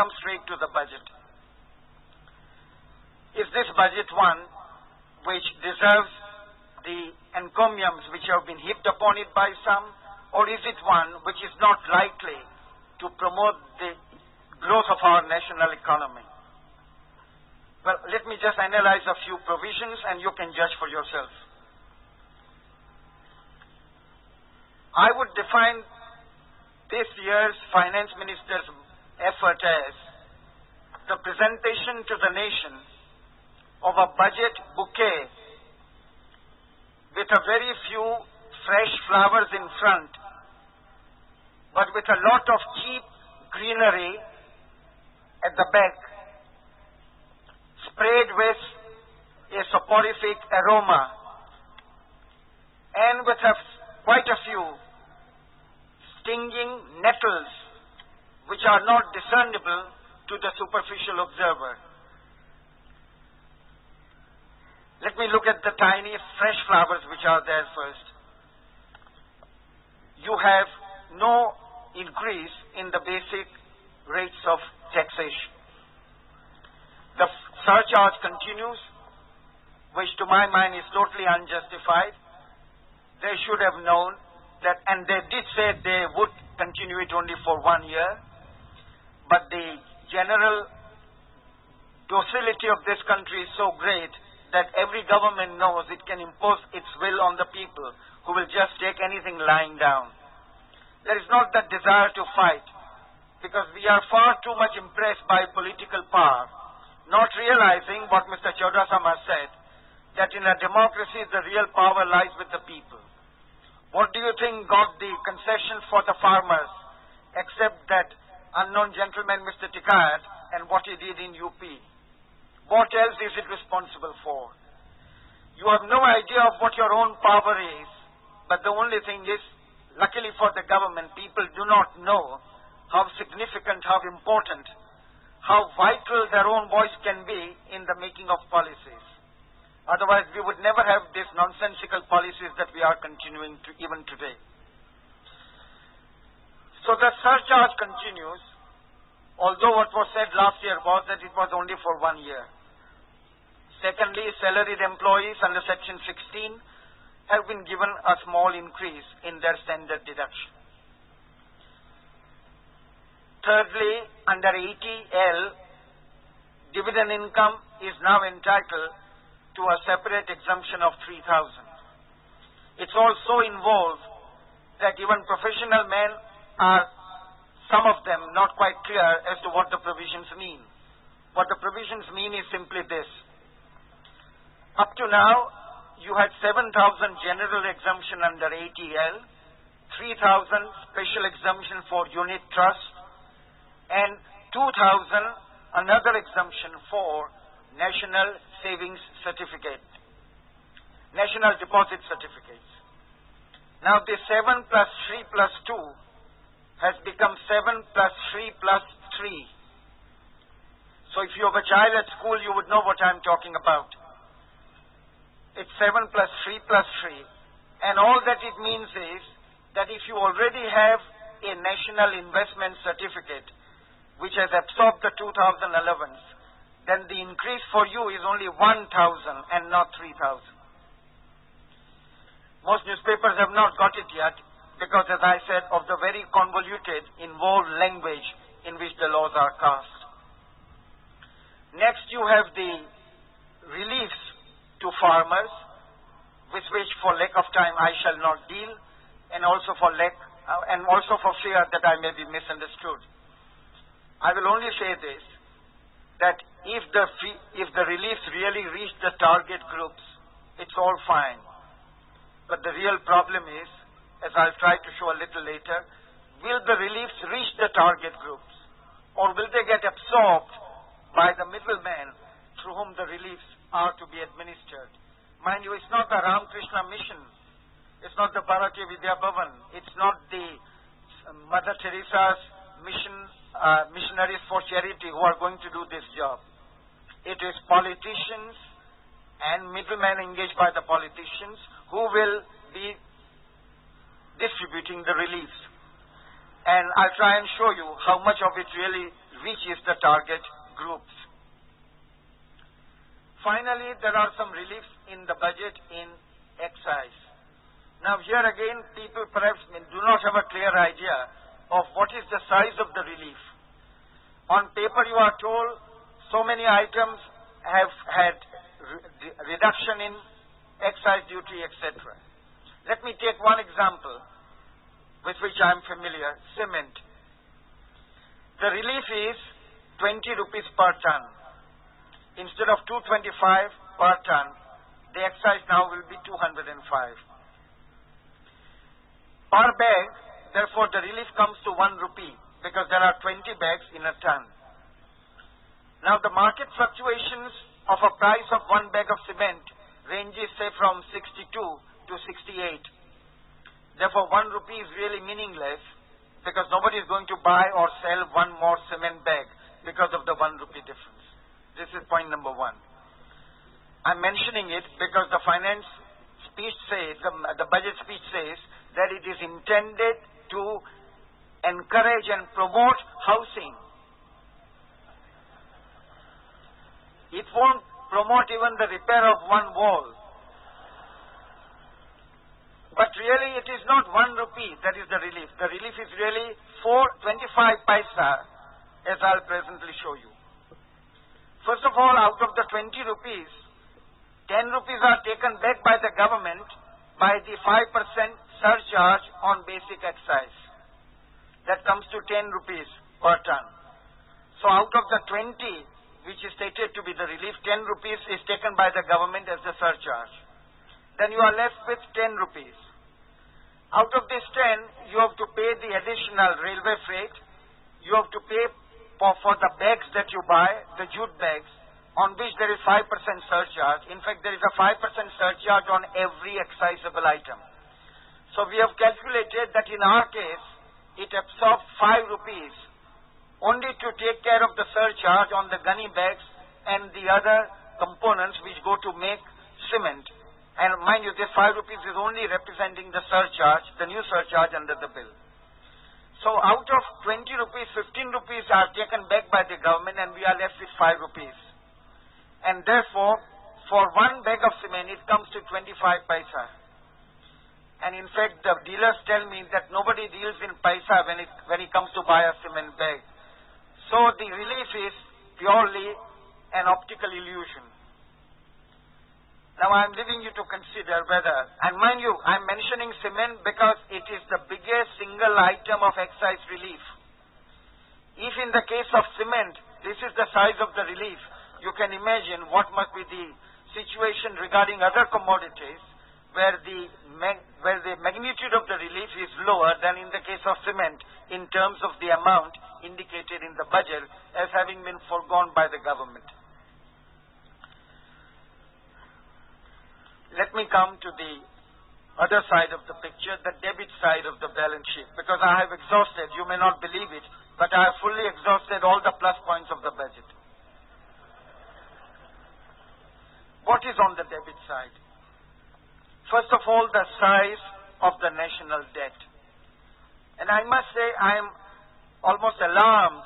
come straight to the budget. Is this budget one which deserves the encomiums which have been heaped upon it by some, or is it one which is not likely to promote the growth of our national economy? Well, let me just analyze a few provisions and you can judge for yourself. I would define this year's finance minister's effort as the presentation to the nation of a budget bouquet with a very few fresh flowers in front, but with a lot of cheap greenery at the back, sprayed with a soporific aroma, and with quite a few stinging nettles which are not discernible to the superficial observer. Let me look at the tiny fresh flowers which are there first. You have no increase in the basic rates of taxation. The surcharge continues, which to my mind is totally unjustified. They should have known that, and they did say they would continue it only for 1 year, but the general docility of this country is so great that every government knows it can impose its will on the people who will just take anything lying down. There is not that desire to fight, because we are far too much impressed by political power, not realizing what Mr. Chaudhasama said, that in a democracy the real power lies with the people. What do you think got the concession for the farmers, except that unknown gentleman, Mr. Tikayat, and what he did in UP? What else is it responsible for? You have no idea of what your own power is, but the only thing is, luckily for the government, people do not know how significant, how important, how vital their own voice can be in the making of policies. Otherwise, we would never have these nonsensical policies that we are continuing to even today. So the surcharge continues, although what was said last year was that it was only for 1 year. Secondly, salaried employees under Section 16 have been given a small increase in their standard deduction. Thirdly, under 80L, dividend income is now entitled to a separate exemption of 3,000. It's also involved that even professional men are, some of them, not quite clear as to what the provisions mean. What the provisions mean is simply this. Up to now, you had 7,000 general exemption under 80L, 3,000 special exemption for unit trust, and 2,000 another exemption for National Savings Certificate, National Deposit Certificates. Now this 7 plus 3 plus 2 has become 7 plus 3 plus 3. So if you have a child at school, you would know what I'm talking about. It's 7 plus 3 plus 3. And all that it means is that if you already have a National Investment Certificate which has absorbed the 2,000 allowance, then the increase for you is only 1,000 and not 3,000. Most newspapers have not got it yet because, as I said, of the very convoluted, involved language in which the laws are cast. Next, you have the reliefs to farmers, with which for lack of time I shall not deal, and also for fear that I may be misunderstood. I will only say this, that if the reliefs really reach the target groups, it's all fine. But the real problem is, as I'll try to show a little later, will the reliefs reach the target groups, or will they get absorbed by the middlemen through whom the reliefs are to be administered? Mind you, it's not the Ramakrishna Mission, it's not the Bharatiya Vidya Bhavan, it's not the Mother Teresa's missionaries for charity who are going to do this job. It is politicians and middlemen engaged by the politicians who will be distributing the reliefs. And I'll try and show you how much of it really which is the target groups. Finally, there are some reliefs in the budget in excise. Now here again, people perhaps do not have a clear idea of what is the size of the relief. On paper you are told so many items have had reduction in excise duty, etc. Let me take one example with which I am familiar, cement. The relief is 20 rupees per ton. Instead of 225 per ton, the excise now will be 205. Per bag, therefore the relief comes to 1 rupee because there are 20 bags in a ton. Now the market fluctuations of a price of 1 bag of cement ranges say from 62 to 68. Therefore 1 rupee is really meaningless because nobody is going to buy or sell one more cement bag because of the 1 rupee difference. This is point number 1. I'm mentioning it because the finance speech says, the budget speech says that it is intended to encourage and promote housing. It won't promote even the repair of one wall. But really it is not 1 rupee that is the relief. The relief is really 4.25 paisa, as I'll presently show you. First of all, out of the 20 rupees, 10 rupees are taken back by the government by the 5% surcharge on basic excise. That comes to 10 rupees per ton. So out of the 20, which is stated to be the relief, 10 rupees is taken by the government as the surcharge. Then you are left with 10 rupees. Out of this 10, you have to pay the additional railway freight. You have to pay for the bags that you buy, the jute bags, on which there is 5% surcharge. In fact, there is a 5% surcharge on every excisable item. So we have calculated that in our case, it absorbs 5 rupees only to take care of the surcharge on the gunny bags and the other components which go to make cement. And mind you, this 5 rupees is only representing the surcharge, the new surcharge under the bill. So out of 20 rupees, 15 rupees are taken back by the government and we are left with 5 rupees. And therefore, for 1 bag of cement, it comes to 25 paisa. And in fact, the dealers tell me that nobody deals in paisa when it comes to buy a cement bag. So the relief is purely an optical illusion. Now I am leaving you to consider whether, and mind you, I am mentioning cement because it is the biggest single item of excise relief. If in the case of cement, this is the size of the relief, you can imagine what must be the situation regarding other commodities where the magnitude of the relief is lower than in the case of cement in terms of the amount indicated in the budget as having been foregone by the government. Let me come to the other side of the picture, the debit side of the balance sheet, because I have exhausted, you may not believe it, but I have fully exhausted all the plus points of the budget. What is on the debit side? First of all, the size of the national debt. And I must say I am almost alarmed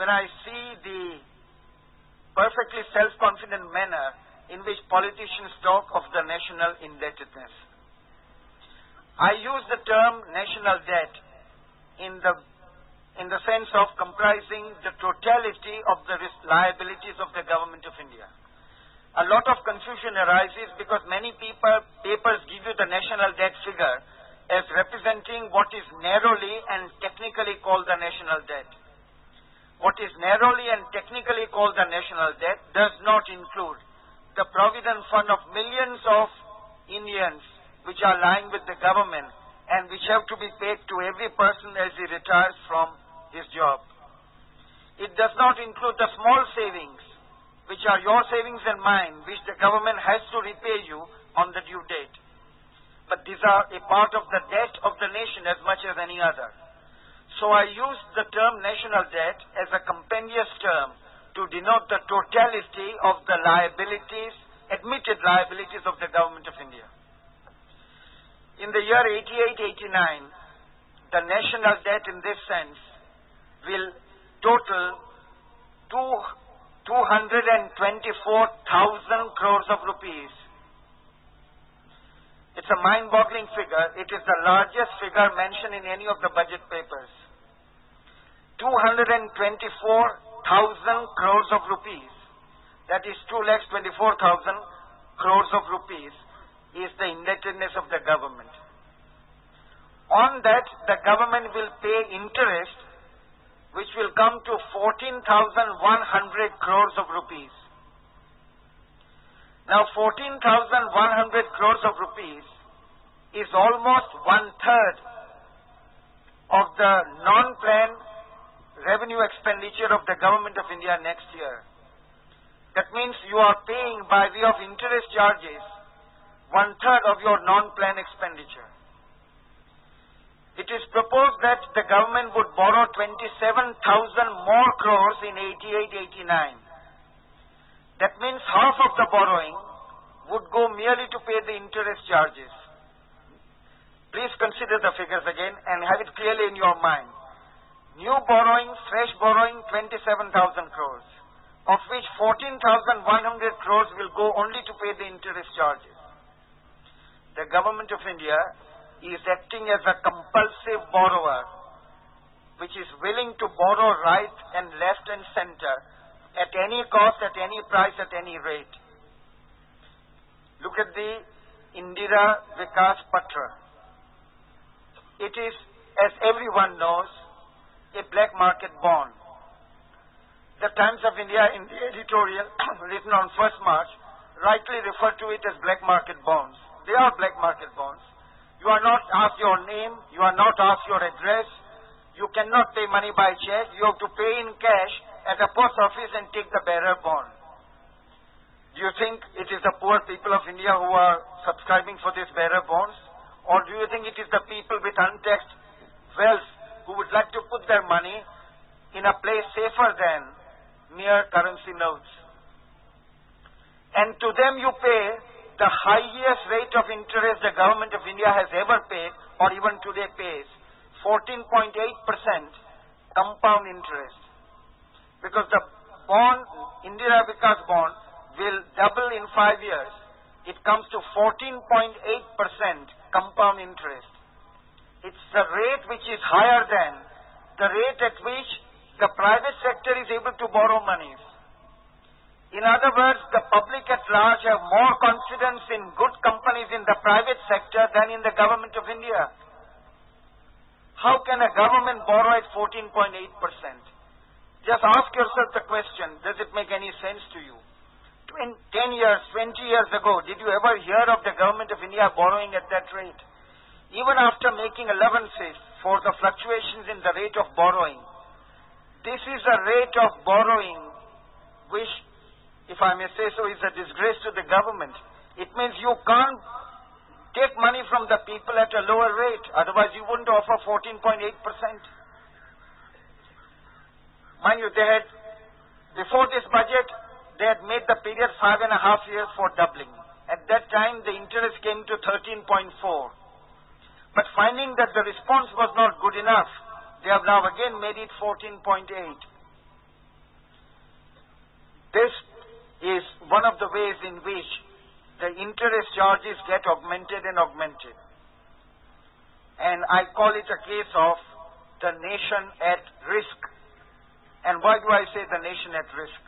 when I see the perfectly self-confident manner in which politicians talk of the national indebtedness. I use the term national debt in the sense of comprising the totality of the liabilities of the government of India. A lot of confusion arises because many papers give you the national debt figure as representing what is narrowly and technically called the national debt. What is narrowly and technically called the national debt does not include the provident fund of millions of Indians which are lying with the government and which have to be paid to every person as he retires from his job. It does not include the small savings, which are your savings and mine, which the government has to repay you on the due date. But these are a part of the debt of the nation as much as any other. So I use the term national debt as a compendious term to denote the totality of the liabilities, admitted liabilities of the government of India. In the year 88-89, the national debt in this sense will total 224,000 crores of rupees. It's a mind-boggling figure. It is the largest figure mentioned in any of the budget papers. 224,000 crores of rupees. That is 2,24,000 crores of rupees is the indebtedness of the government. On that, the government will pay interest, which will come to 14,100 crores of rupees. Now, 14,100 crores of rupees is almost one-third of the non-planned revenue expenditure of the Government of India next year. That means you are paying by way of interest charges one-third of your non-planned expenditure. It is proposed that the government would borrow 27,000 more crores in 88-89. That means half of the borrowing would go merely to pay the interest charges. Please consider the figures again and have it clearly in your mind. New borrowing, fresh borrowing, 27,000 crores, of which 14,100 crores will go only to pay the interest charges. The Government of India is acting as a compulsive borrower, which is willing to borrow right and left and center at any cost, at any price, at any rate. Look at the Indira Vikas Patra. It is, as everyone knows, a black market bond. The Times of India, in the editorial written on 1st March, rightly referred to it as black market bonds. They are black market bonds. You are not asked your name, you are not asked your address, you cannot pay money by check, you have to pay in cash at a post office and take the bearer bond. Do you think it is the poor people of India who are subscribing for these bearer bonds? Or do you think it is the people with untaxed wealth who would like to put their money in a place safer than mere currency notes? And to them you pay the highest rate of interest the Government of India has ever paid, or even today pays, 14.8% compound interest. Because the bond, Indira Vikas bond, will double in 5 years. It comes to 14.8% compound interest. It's a rate which is higher than the rate at which the private sector is able to borrow monies. In other words, the public at large have more confidence in good companies in the private sector than in the Government of India. How can a government borrow at 14.8%? Just ask yourself the question, does it make any sense to you? 10 years, 20 years ago, did you ever hear of the Government of India borrowing at that rate? Even after making allowances for the fluctuations in the rate of borrowing, this is a rate of borrowing which, if I may say so, is a disgrace to the government. It means you can't take money from the people at a lower rate, otherwise you wouldn't offer 14.8%. Mind you, before this budget, they had made the period 5.5 years for doubling. At that time, the interest came to 13.4. But finding that the response was not good enough, they have now again made it 14.8. This is one of the ways in which the interest charges get augmented and augmented. And I call it a case of the nation at risk. And why do I say the nation at risk?